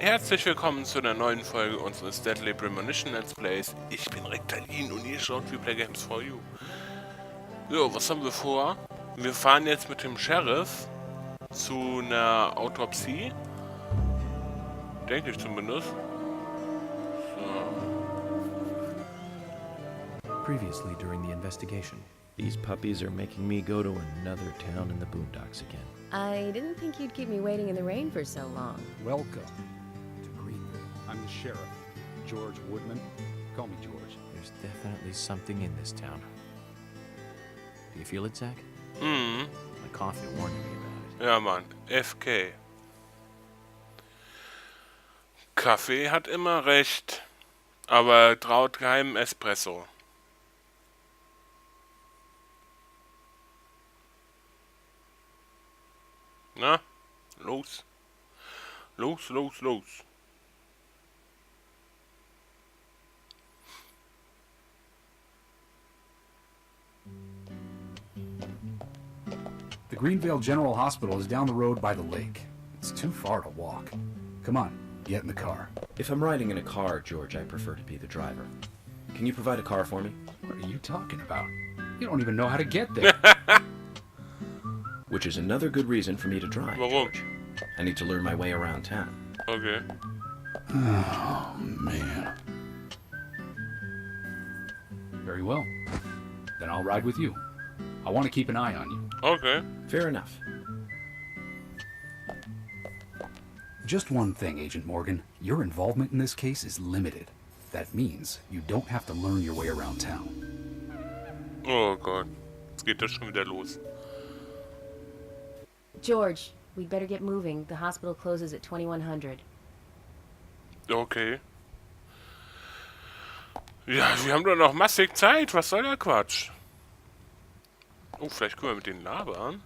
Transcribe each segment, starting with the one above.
Herzlich willkommen zu einer neuen Folge unseres Premonition Let's Plays. Ich bin Rektalyn und ihr schaut Weplaygamesforu. So, was haben wir vor? Wir fahren jetzt mit dem Sheriff zu einer Autopsie. Denke ich zumindest. So. Previously during the investigation. These puppies are making me go to another town in the boondocks again. I didn't think you'd keep me waiting in the rain for so long. Welcome to Greenville. I'm the sheriff, George Woodman. Call me George. There's definitely something in this town. Do you feel it, Zach? Mhm. My coffee warned me about it. Ja, Mann. FK. Kaffee hat immer recht. Aber traut keinem Espresso. Na? Los. Los, los, los. The Greenville General Hospital is down the road by the lake. It's too far to walk. Come on, get in the car. If I'm riding in a car, George, I prefer to be the driver. Can you provide a car for me? What are you talking about? You don't even know how to get there. Which is another good reason for me to drive, Warum? George. I need to learn my way around town. Okay. Oh, man. Very well. Then I'll ride with you. I want to keep an eye on you. Okay. Fair enough. Just one thing, Agent Morgan. Your involvement in this case is limited. That means you don't have to learn your way around town. Oh Gott. Jetzt geht das schon wieder los. George, we'd better get moving. The hospital closes at 2100. Okay. Ja, wir haben doch noch massig Zeit. Was soll der Quatsch? Oh, vielleicht können wir mit denen labern.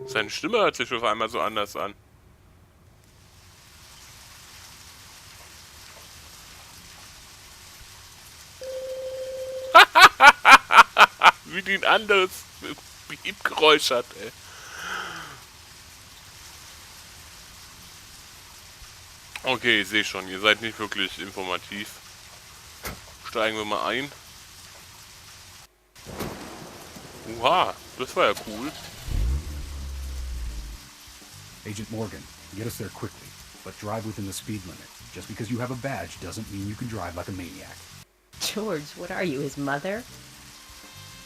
Seine Stimme hört sich auf einmal so anders an. Wie die ein anderes Piepgeräusch hat, ey. Okay, ich sehe schon, ihr seid nicht wirklich informativ. Steigen wir mal ein. Oha, das war ja cool. Agent Morgan, get us there quickly, but drive within the speed limit. Just because you have a badge doesn't mean you can drive like a maniac. George, what are you, his mother?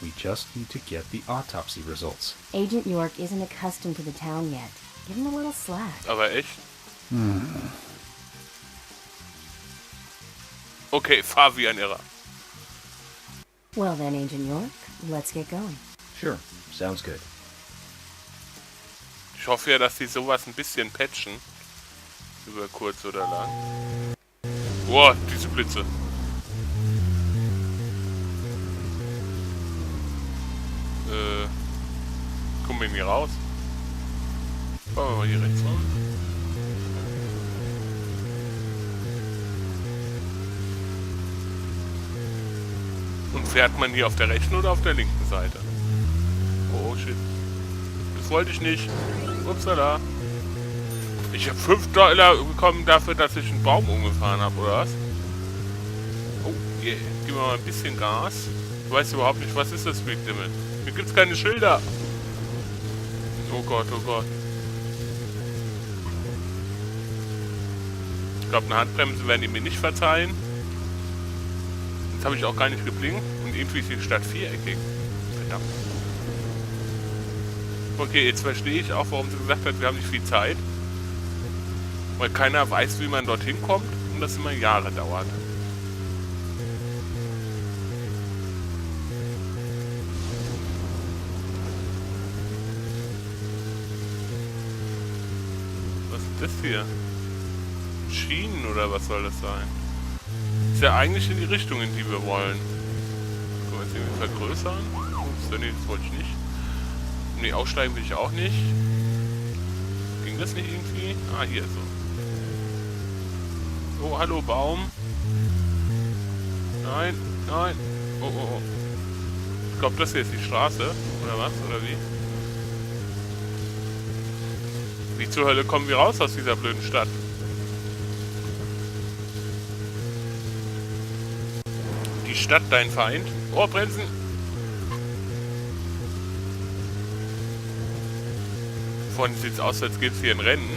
We just need to get the autopsy results. Agent York isn't accustomed to the town yet. Give him a little slack. Aber echt? Okay, fahr wie ein Irrer. Well then, Agent York, let's get going. Sure, sounds good. Ich hoffe ja, dass die sowas ein bisschen patchen. Über kurz oder lang. Boah, diese Blitze. Kommen wir hier raus? Fahren wir mal hier rechts raus. Und fährt man hier auf der rechten oder auf der linken Seite? Oh shit. Das wollte ich nicht. Upsala. Ich habe $5 bekommen dafür, dass ich einen Baum umgefahren habe, oder was? Oh, yeah. Gib mir mal ein bisschen Gas. Ich weiß überhaupt nicht, was ist das Speed Limit? Hier gibt's keine Schilder. Oh Gott, oh Gott. Ich glaube, eine Handbremse werden die mir nicht verzeihen. Jetzt habe ich auch gar nicht geblinkt. Und irgendwie ist die Stadt viereckig. Verdammt. Okay, jetzt verstehe ich auch, warum sie gesagt hat, wir haben nicht viel Zeit. Weil keiner weiß, wie man dorthin kommt und das immer Jahre dauert. Was ist das hier? Schienen oder was soll das sein? Ist ja eigentlich in die Richtung, in die wir wollen. Können wir jetzt irgendwie vergrößern? Ups, nee, das wollte ich nicht. Nee, aussteigen will ich auch nicht. Ging das nicht irgendwie? Ah, hier so. Oh, hallo, Baum. Nein, nein. Oh, oh, oh. Ich glaube, das hier ist die Straße. Oder was? Oder wie? Wie zur Hölle kommen wir raus aus dieser blöden Stadt? Die Stadt, dein Feind? Oh, bremsen! Vorhin sieht es aus, als gäbe es hier ein Rennen.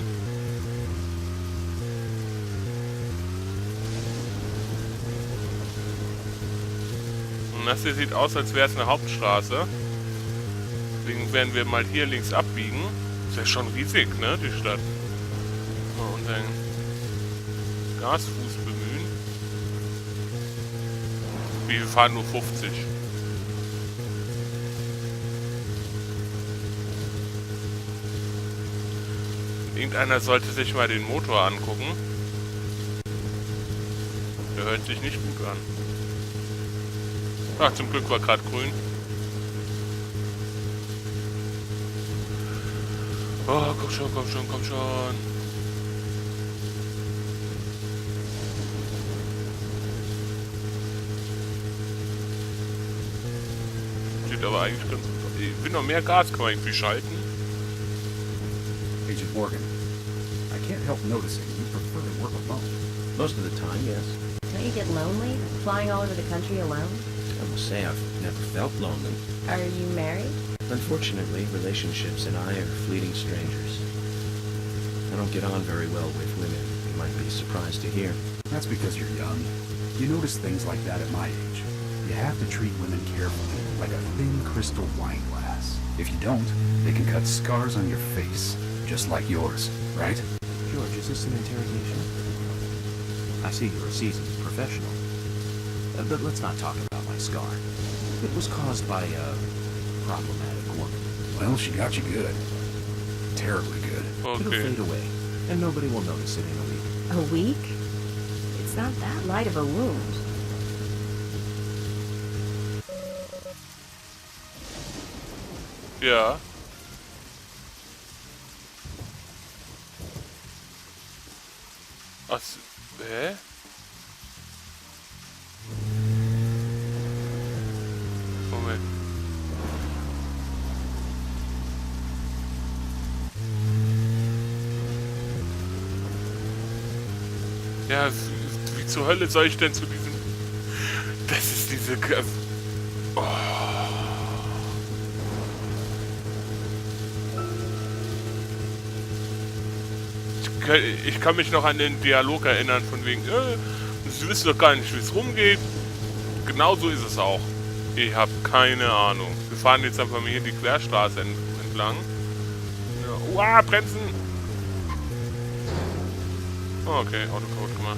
Und das hier sieht aus, als wäre es eine Hauptstraße. Deswegen werden wir mal hier links abbiegen. Ist ja schon riesig, ne, die Stadt. Oh, und einen Gasfuß bemühen. Wir fahren nur 50. Irgendeiner sollte sich mal den Motor angucken. Der hört sich nicht gut an. Ach, zum Glück war gerade grün. Oh, komm schon, komm schon, komm schon. Sieht aber eigentlich ganz gut aus. Ich will noch mehr Gas, kann man irgendwie schalten. Agent Morgan, I can't help noticing you prefer to work alone. Most of the time, yes. Don't you get lonely, flying all over the country alone? I must say I've never felt lonely. Are you married? Unfortunately, relationships and I are fleeting strangers. I don't get on very well with women, you might be surprised to hear. That's because you're young. You notice things like that at my age. You have to treat women carefully, like a thin crystal wine glass. If you don't, they can cut scars on your face, just like yours, right? George, is this an interrogation? I see you're a seasoned professional. But let's not talk about my scar. It was caused by a problematic woman. Well, she got you good. Terribly good. It'll Okay. fade away, and nobody will notice it in a week. A week? It's not that light of a wound. Ja. Was? Hä? Moment. Ja, wie zur Hölle soll ich denn zu diesem... Das ist diese... Oh. Ich kann mich noch an den Dialog erinnern, von wegen, Sie wissen doch gar nicht, wie es rumgeht. Genau so ist es auch. Ich habe keine Ahnung. Wir fahren jetzt einfach mal hier die Querstraße entlang. Ja. Uah, bremsen! Oh, okay, Auto kaputt gemacht.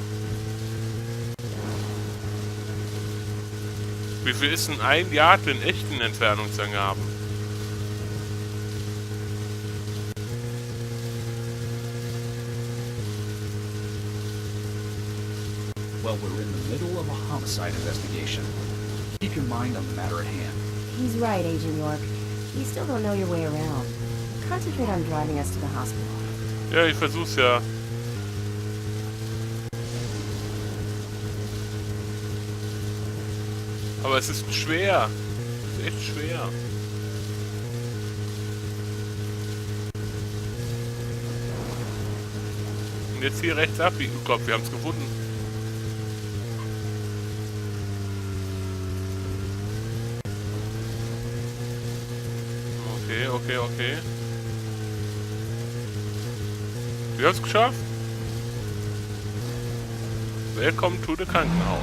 Wie viel ist denn ein Yard in echten Entfernungsangaben? Well, we're in the middle of a homicide investigation. Keep your mind on the matter at hand. He's right, Agent York. You still don't know your way around. Concentrate on driving us to the hospital. Ja, ich versuch's ja. Aber es ist schwer. Es ist echt schwer. Und jetzt hier rechts abbiegen. Ich glaube, wir haben es gefunden. Okay, okay, okay. Wir haben es geschafft. Willkommen to the Krankenhaus.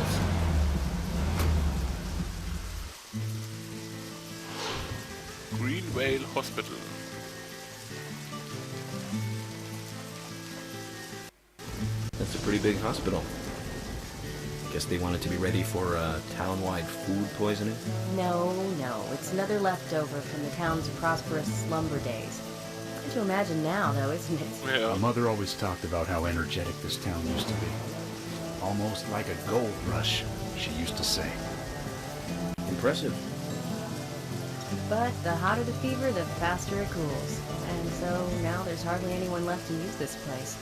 Greenvale Hospital. That's a pretty big hospital. Guess they wanted to be ready for town-wide food poisoning? No, it's another leftover from the town's prosperous slumber days. Hard to imagine now, though, isn't it? Ja. My mother always talked about how energetic this town used to be. Almost like a gold rush, she used to say. Impressive. But the hotter the fever, the faster it cools. And so now there's hardly anyone left to use this place.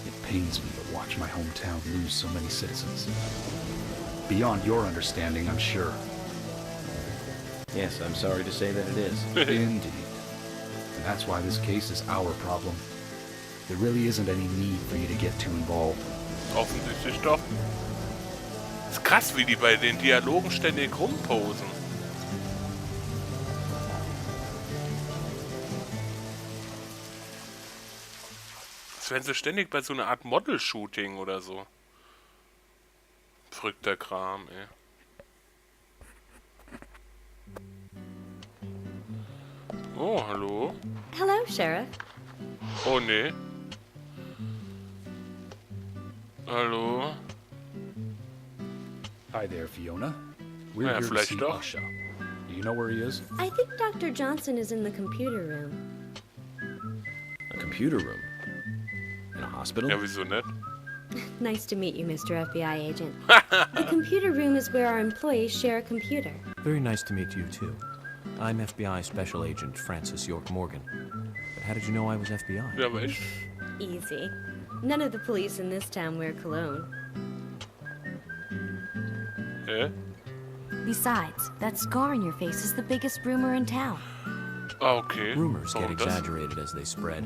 It pains me to watch my hometown lose so many citizens. Beyond your understanding, I'm sure. Yes, I'm sorry to say that it is. Indeed. And that's why this case is our problem. There really isn't any need for you to get too involved. Offensichtlich doch. Ist krass, wie die bei den Dialogen ständig rumposen. Als wären sie ständig bei so einer Art Model-Shooting oder so. Verrückter Kram, ey. Oh, hallo. Hello, Sheriff. Oh, nee. Hallo. Hi there, Fiona. We're Ja, here to vielleicht see doch. Usha. Do you know where he is? I think Dr. Johnson is in the computer room. A computer room? In a hospital? Ja, wieso nicht? Nice to meet you, Mr. FBI agent. The computer room is where our employees share a computer. Very nice to meet you, too. I'm FBI Special Agent Francis York Morgan. But how did you know I was FBI? Ja, aber echt. Easy. None of the police in this town wear cologne. Hä? Besides, that scar on your face is the biggest rumor in town. Ah, okay. Rumors get Warum das? exaggerated as they spread,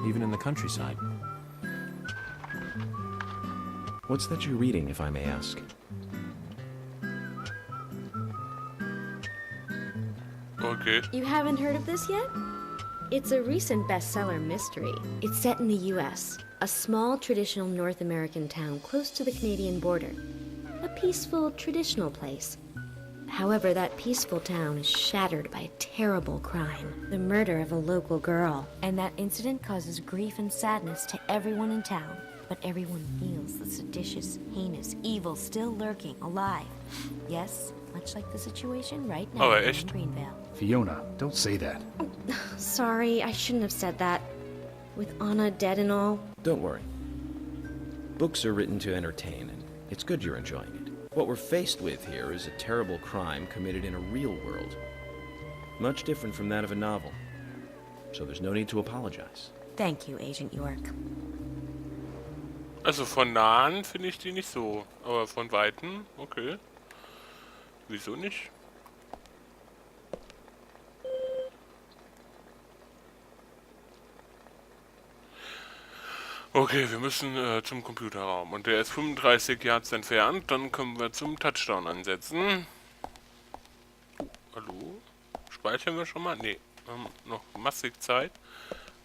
even in the countryside. What's that you're reading, if I may ask? Okay. You haven't heard of this yet? It's a recent bestseller mystery. It's set in the U.S., a small traditional North American town close to the Canadian border. A peaceful, traditional place. However, that peaceful town is shattered by a terrible crime. The murder of a local girl. And that incident causes grief and sadness to everyone in town. But everyone feels the seditious, heinous evil still lurking, alive. Yes, much like the situation right now Aber in echt? Greenville. Fiona, don't say that. Sorry, I shouldn't have said that. With Anna dead and all. Don't worry. Books are written to entertain, and it's good you're enjoying it. What we're faced with here is a terrible crime committed in a real world. Much different from that of a novel. So there's no need to apologize. Thank you, Agent York. Also von nahen finde ich die nicht so. Aber von Weitem, okay. Wieso nicht? Okay, wir müssen zum Computerraum. Und der ist 35 Yards entfernt. Dann können wir zum Touchdown ansetzen. Hallo? Speichern wir schon mal? Ne, wir haben noch massig Zeit.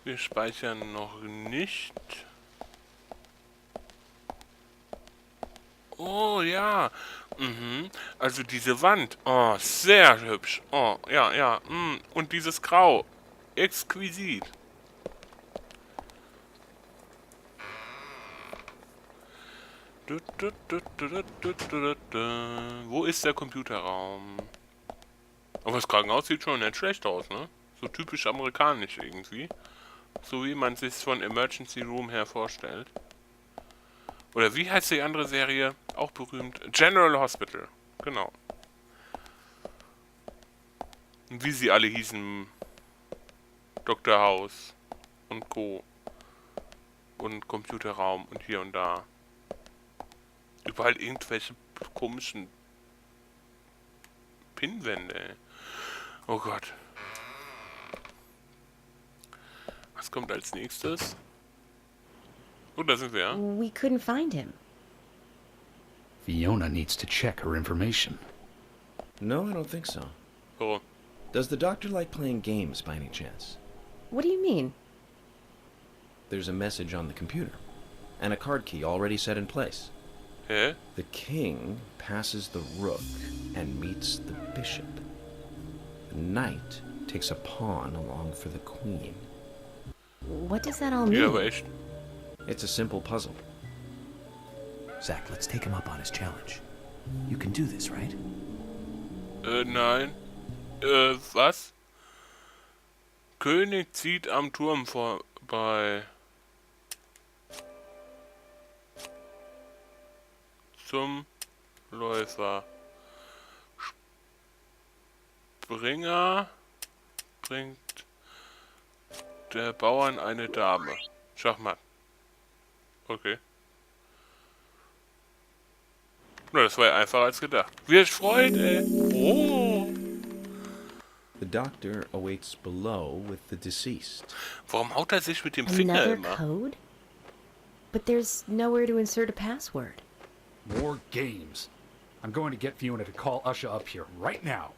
Wir speichern noch nicht. Oh, ja. Mhm. Also diese Wand. Oh, sehr hübsch. Oh, ja, ja. Und dieses Grau. Exquisit. Wo ist der Computerraum? Aber das Krankenhaus sieht schon nicht schlecht aus, ne? So typisch amerikanisch irgendwie. So wie man sich von Emergency Room her vorstellt. Oder wie heißt die andere Serie? Auch berühmt. General Hospital. Genau. Und wie sie alle hießen. Dr. House. Und Co. Und Computerraum und hier und da. Überall irgendwelche komischen Pinwände, ey. Oh Gott. Was kommt als nächstes? Oh, da sind wir, ja? We couldn't find him. Fiona needs to check her information. No, I don't think so. Oh. Does the doctor like playing games by any chance? What do you mean? There's a message on the computer, and a card key already set in place. Hä? The king passes the rook and meets the bishop. The knight takes a pawn along for the queen. What does that all mean? Ja, aber echt. It's a simple puzzle. Zach, let's take him up on his challenge. You can do this, right? Nein. Was? König zieht am Turm vorbei. Zum Läufer. Springer bringt der Bauern eine Dame. Schachmatt. Okay. Na, das war ja einfacher als gedacht. Wie ich freut, ey. Oh. The doctor awaits below with the deceased. Warum haut er sich mit dem Finger Another immer? code? But there's nowhere to insert a password. More games. I'm going to get Fiona to call Usha up here right now.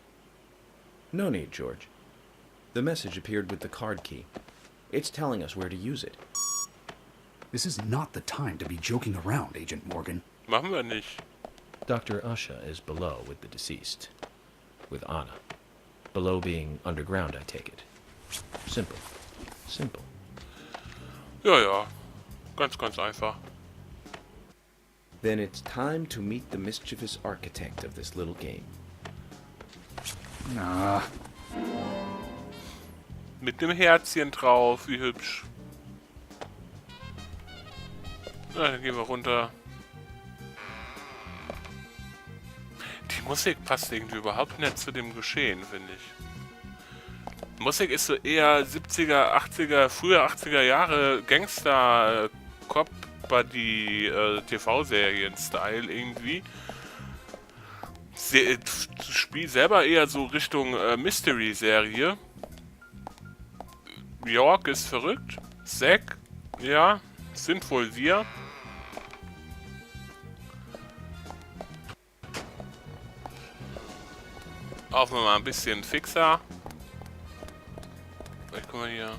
No need, George. The message appeared with the card key. It's telling us where to use it. This is not the time to be joking around, Agent Morgan. Machen wir nicht. Dr. Usha is below with the deceased. With Anna. Below being underground, I take it. Simple. Simple. Ja, ja. Ganz, ganz einfach. Then it's time to meet the mischievous architect of this little game. Nah. Mit dem Herzchen drauf, wie hübsch. Na, dann gehen wir runter. Die Musik passt irgendwie überhaupt nicht zu dem Geschehen, finde ich. Musik ist so eher 70er, 80er, frühe 80er Jahre Gangster, Cop, Buddy, TV-Serien-Style irgendwie. Spiel selber eher so Richtung Mystery-Serie. York ist verrückt. Zack, ja, sind wohl wir. Laufen wir mal ein bisschen fixer. Vielleicht können wir hier...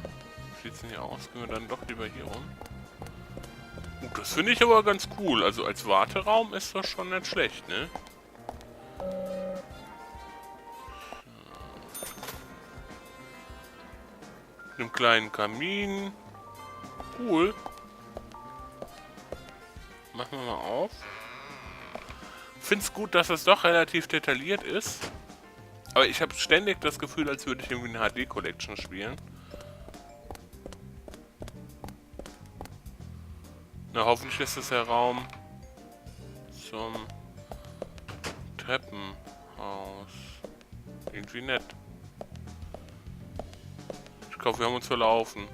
Wie sieht's denn hier aus? Gehen wir dann doch lieber hier rum. Das finde ich aber ganz cool. Also als Warteraum ist das schon nicht schlecht, ne? Mit einem kleinen Kamin. Cool. Machen wir mal auf. Find's gut, dass es doch relativ detailliert ist. Aber ich habe ständig das Gefühl, als würde ich irgendwie eine HD-Collection spielen. Na, hoffentlich ist es der Raum zum Treppenhaus. Irgendwie nett. Ich glaube, wir haben uns verlaufen.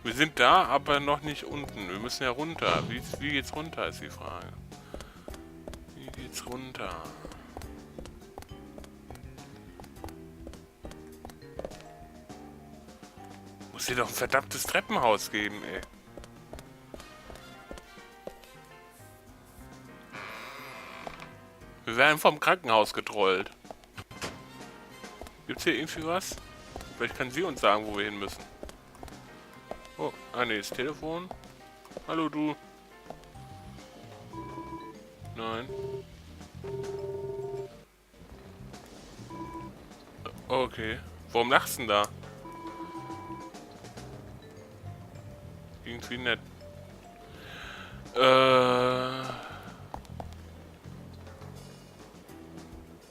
Wir sind da, aber noch nicht unten. Wir müssen ja runter. Wie geht's runter, ist die Frage. Wie geht's runter? Muss hier doch ein verdammtes Treppenhaus geben, ey. Wir werden vom Krankenhaus getrollt. Gibt's hier irgendwie was? Vielleicht kann sie uns sagen, wo wir hin müssen. Oh, ne, das Telefon. Hallo, du. Nein. Okay. Warum lachst du denn da? Irgendwie nett.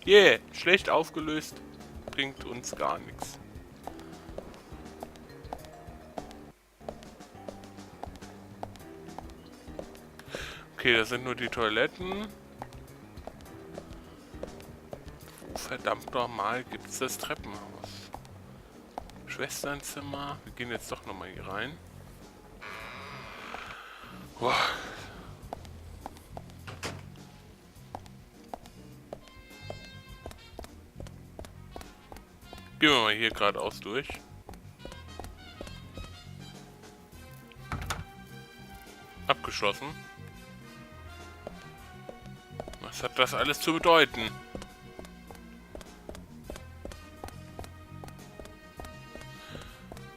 Yeah, schlecht aufgelöst. Bringt uns gar nichts. Okay, das sind nur die Toiletten. Verdammt nochmal, gibt es das Treppenhaus. Schwesternzimmer. Wir gehen jetzt doch nochmal hier rein. Boah. Gehen wir mal hier geradeaus durch. Abgeschlossen. Was hat das alles zu bedeuten?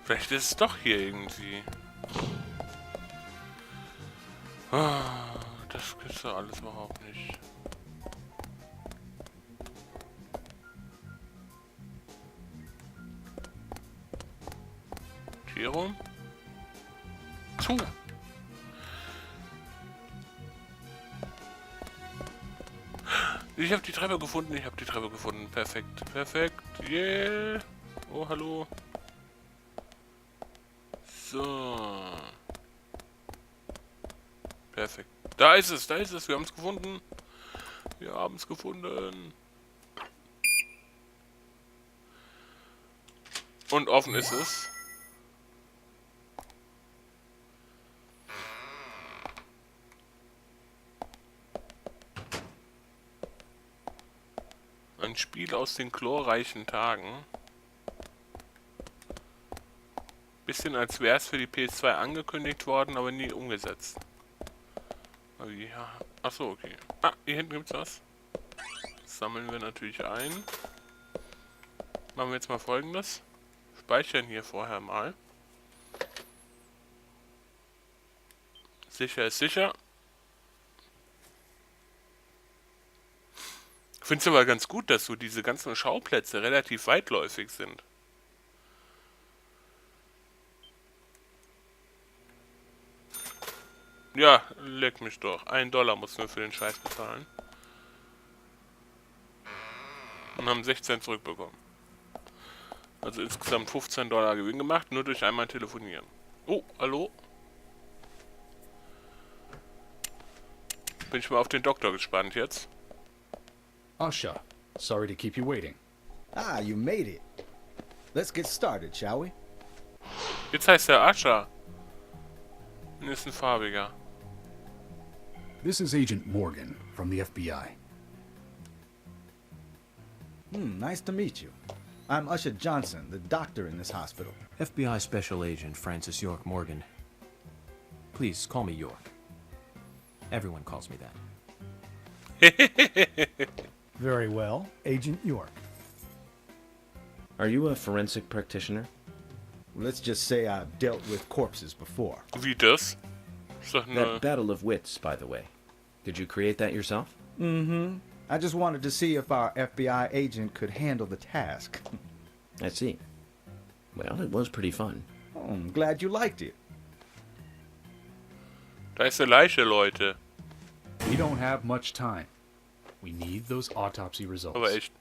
Vielleicht ist es doch hier irgendwie. Ah, das gibt's doch alles überhaupt nicht. Hier rum? Zu! Ich habe die Treppe gefunden, Perfekt, perfekt, yeah! Oh, hallo. So. Perfekt. Da ist es, wir haben es gefunden. Wir haben es gefunden. Und offen ist es. Ein Spiel Lied aus den glorreichen Tagen. Bisschen als wäre es für die PS2 angekündigt worden, aber nie umgesetzt. Aber ja. Achso, okay. Ah, hier hinten gibt's was. Das sammeln wir natürlich ein. Machen wir jetzt mal Folgendes. Speichern hier vorher mal. Sicher ist sicher. Ich finde es aber ganz gut, dass so diese ganzen Schauplätze relativ weitläufig sind. Ja, leck mich doch. $1 mussten wir für den Scheiß bezahlen. Und haben 16 zurückbekommen. Also insgesamt $15 Gewinn gemacht, nur durch einmal telefonieren. Oh, hallo? Bin ich mal auf den Doktor gespannt jetzt. Usha, sorry to keep you waiting. Ah, you made it. Let's get started, shall we? Jetzt heißt er Ascha. Und ist ein farbiger. This is Agent Morgan from the FBI. Nice to meet you. I'm Usha Johnson, the doctor in this hospital. FBI Special Agent Francis York Morgan. Please call me York. Everyone calls me that. Very well, Agent York. Are you a forensic practitioner? Let's just say I've dealt with corpses before. Wie das? Ist doch That eine... battle of wits, by the way. Did you create that yourself? I just wanted to see if our FBI agent could handle the task. I see. Well, it was pretty fun. Oh, I'm glad you liked it. Da ist eine Leiche, Leute. We don't have much time. We need those autopsy results. Aber echt.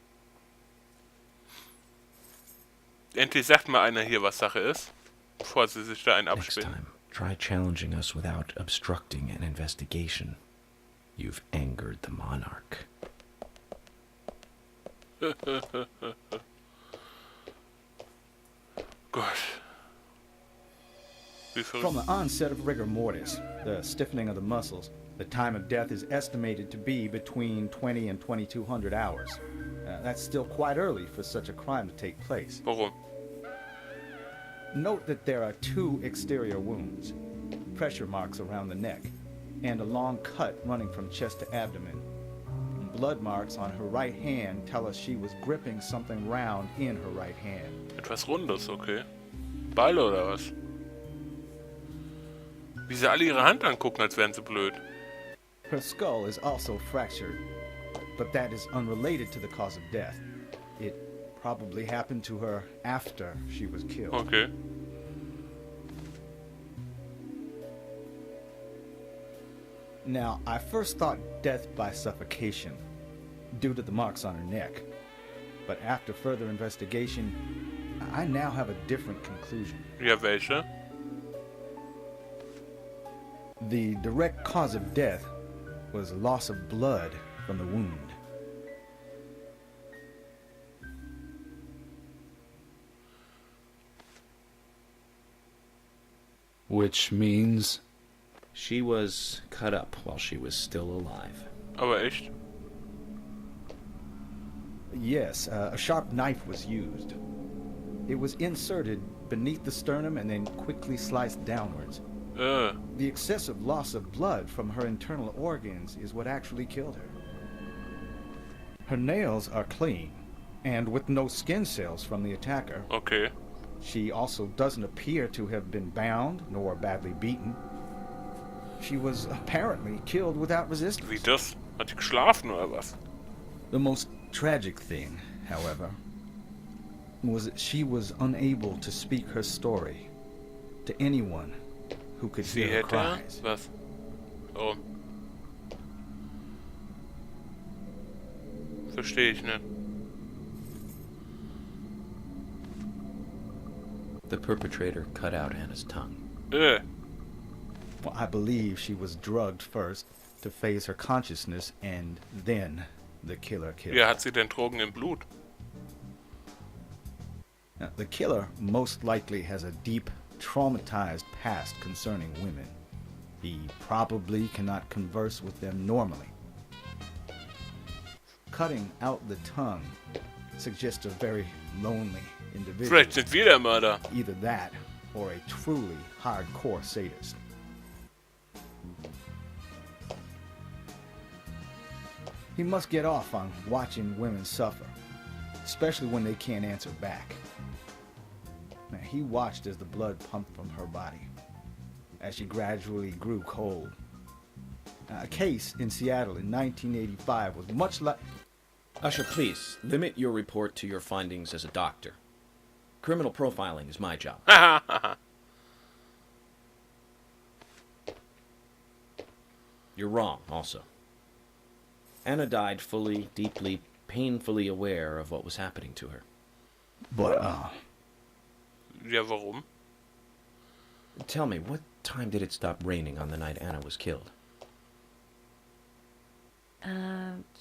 Endlich sagt mal einer hier, was Sache ist. Bevor sie sich da einen Next abspinnen. time, try challenging us without obstructing an investigation. You've angered the monarch. Gott. Wie From verrückt. the onset of rigor mortis, the stiffening of the muscles, the time of death is estimated to be between 20 and 2200 hours. That's still quite early for such a crime to take place. Warum? Note that there are 2 exterior wounds, pressure marks around the neck, and a long cut running from chest to abdomen. Blood marks on her right hand tell us she was gripping something round in her right hand. Etwas Rundes, okay. Beile oder was? Wie sie alle ihre Hand angucken, als wären sie blöd. Her skull is also fractured, but that is unrelated to the cause of death. It probably happened to her after she was killed. Okay. Now, I first thought death by suffocation, due to the marks on her neck. But after further investigation, I now have a different conclusion. Ja, welche? The direct cause of death was loss of blood from the wound. Which means... She was cut up while she was still alive. Aber echt? Yes, a sharp knife was used. It was inserted beneath the sternum and then quickly sliced downwards. The excessive loss of blood from her internal organs is what actually killed her. Her nails are clean, and with no skin cells from the attacker. Okay. She also doesn't appear to have been bound nor badly beaten. She was apparently killed without resistance. Wie das? Hat die geschlafen oder was? The most tragic thing, however, was that she was unable to speak her story to anyone who could Sie hear her hätte... cries. Was? Oh. Verstehe ich nicht. The perpetrator cut out Anna's tongue. Well, I believe she was drugged first to phase her consciousness, and then the killer killed Ja, her. hat sie denn Drogen im Blut? Now, the killer most likely has a deep, traumatized past concerning women. He probably cannot converse with them normally. Cutting out the tongue suggests a very lonely individual. Vielleicht sind wir der Mörder. Either that, or a truly hardcore sadist. He must get off on watching women suffer, especially when they can't answer back. Now, he watched as the blood pumped from her body, as she gradually grew cold. A case in Seattle in 1985 was much like... Usher, please, limit your report to your findings as a doctor. Criminal profiling is my job. You're wrong, also. Anna died fully, deeply, painfully aware of what was happening to her. But, Ja, warum? Tell me, what time did it stop raining on the night Anna was killed?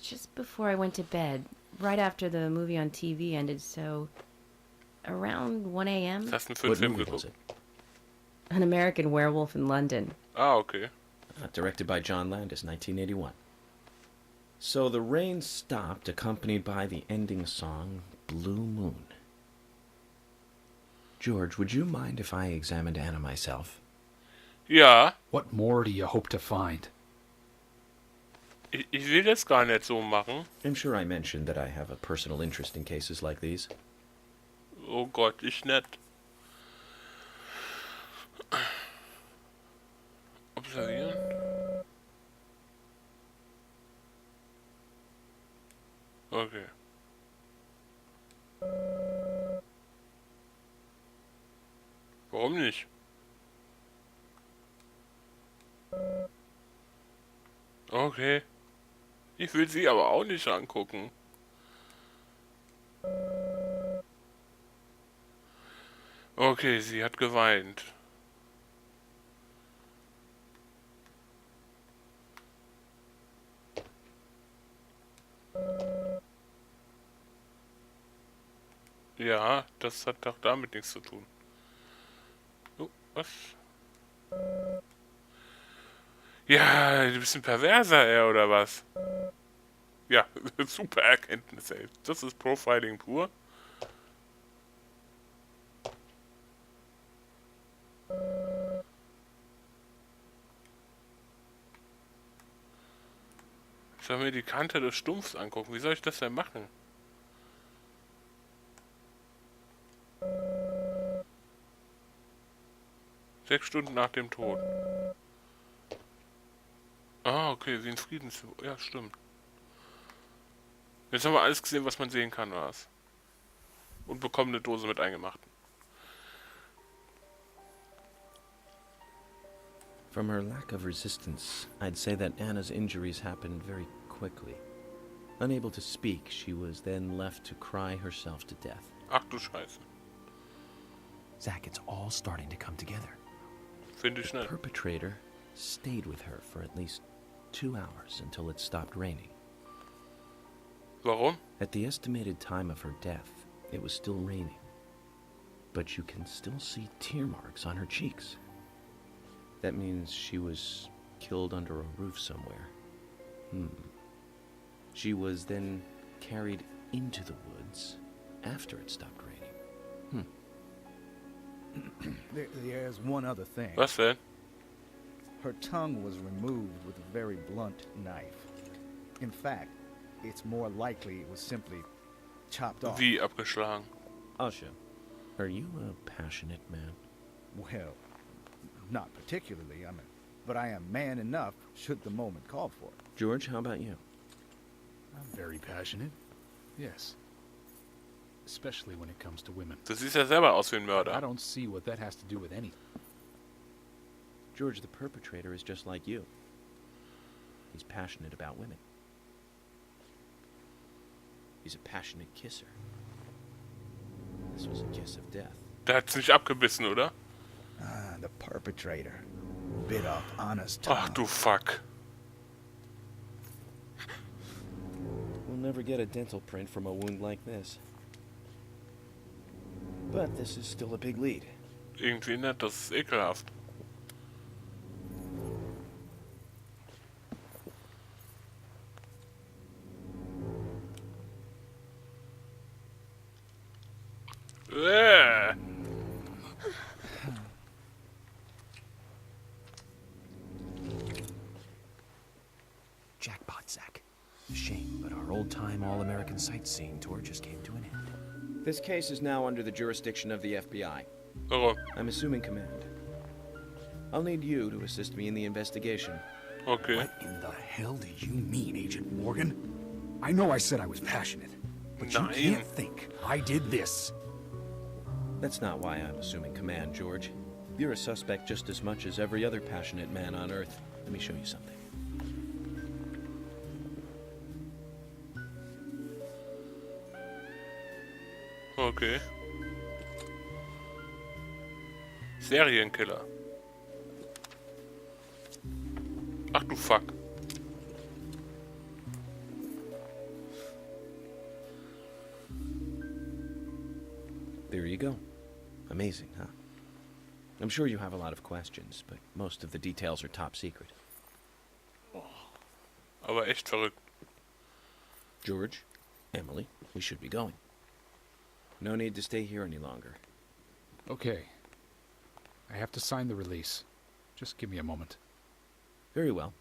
Just before I went to bed, right after the movie on TV ended, so around 1 a.m. Was hast du denn für einen What Film movie was geguckt? it? An American Werewolf in London. Ah, okay. Directed by John Landis, 1981. So the rain stopped, accompanied by the ending song, Blue Moon. George, would you mind if I examined Anna myself? Ja, What more do you hope to find? ich will das gar nicht so machen. I'm sure I mentioned that I have a personal interest in cases like these. Oh Gott, ich nicht. Observieren. Okay. Warum nicht? Okay. Ich will sie aber auch nicht angucken. Okay, sie hat geweint. Ja, das hat doch damit nichts zu tun. Oh, was? Ja, du bist ein Perverser, oder was? Ja, super Erkenntnis, ey. Das ist Profiling pur. Ich soll mir die Kante des Stumpfs angucken. Wie soll ich das denn machen? Sechs Stunden nach dem Tod. Ah, okay, wie ein Friedenssymbol. Ja, stimmt. Jetzt haben wir alles gesehen, was man sehen kann, was. Und bekommen eine Dose mit Eingemachten. From her lack of resistance, I'd say that Anna's injuries happened very quickly. Unable to speak, she was then left to cry herself to death. Ach du Scheiße. Zach, it's all starting to come together. Finde ich The schnell. perpetrator stayed with her for at least 2 hours until it stopped raining. Warum? At the estimated time of her death, it was still raining. But you can still see tear marks on her cheeks. That means she was killed under a roof somewhere. She was then carried into the woods after it stopped raining. There's one other thing. Was denn? Her tongue was removed with a very blunt knife. In fact, it's more likely it was simply chopped off. Wie abgeschlagen? Asha, are you a passionate man? Well, not particularly, but I am man enough should the moment call for it. George, how about you? I'm very passionate. Yes. Especially when it comes to women. Du siehst ja selber aus wie ein I Mörder. don't see what that has to do with anything. George, the perpetrator, is just like you. He's passionate about women. He's a passionate kisser. This was a kiss of death. Der hat's nicht abgebissen, oder? The perpetrator bit off Anna's tongue. Ach du Fuck. We'll never get a dental print from a wound like this. But this is still a big lead. Irgendwie nicht, das ist ekelhaft. Jackpot, Zach. A shame, but our old-time all-American sightseeing tour just came to an end. This case is now under the jurisdiction of the FBI. Oh, I'm assuming command. I'll need you to assist me in the investigation. okay. What in the hell do you mean, Agent Morgan? I know I said I was passionate, but you Nein. can't think I did this. That's not why I'm assuming command, George. You're a suspect just as much as every other passionate man on Earth. Let me show you something. Okay. Serienkiller. Ach du Fuck. There you go. Amazing, huh? I'm sure you have a lot of questions, but most of the details are top secret. Aber echt verrückt. George, Emily, we should be going. No need to stay here any longer. Okay. I have to sign the release. Just give me a moment. Very well.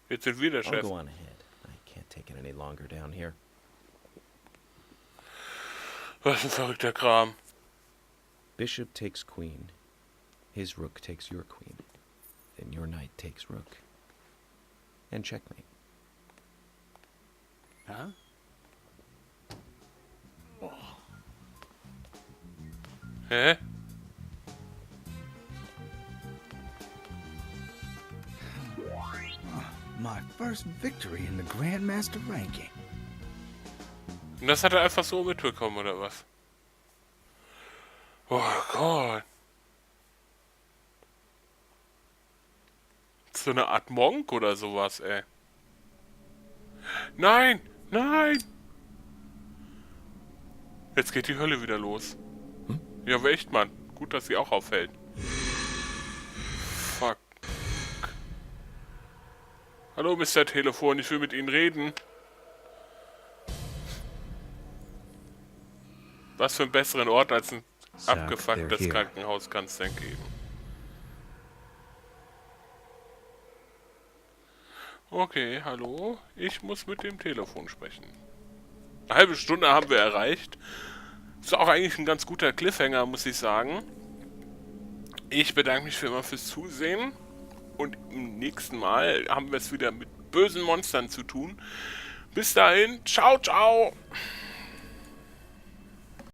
Jetzt sind wir der I'll Chef. go on ahead. I can't take it any longer down here. Was ein verrückter Kram. Bishop takes queen. His rook takes your queen. Then your knight takes rook. And checkmate. Huh? Hä? My first victory in the Grandmaster ranking. Und das hat er einfach so mitbekommen, oder was? Oh Gott. So eine Art Monk oder sowas, ey. Nein! Nein! Jetzt geht die Hölle wieder los. Ja, aber echt, Mann. Gut, dass sie auch auffällt. Fuck. Hallo, Mr. Telefon, ich will mit Ihnen reden. Was für einen besseren Ort als ein abgefucktes Krankenhaus kann es denn geben? Okay, hallo. Ich muss mit dem Telefon sprechen. Eine halbe Stunde haben wir erreicht. Ist auch eigentlich ein ganz guter Cliffhanger, muss ich sagen. Ich bedanke mich für immer fürs Zusehen. Und im nächsten Mal haben wir es wieder mit bösen Monstern zu tun. Bis dahin, ciao, ciao!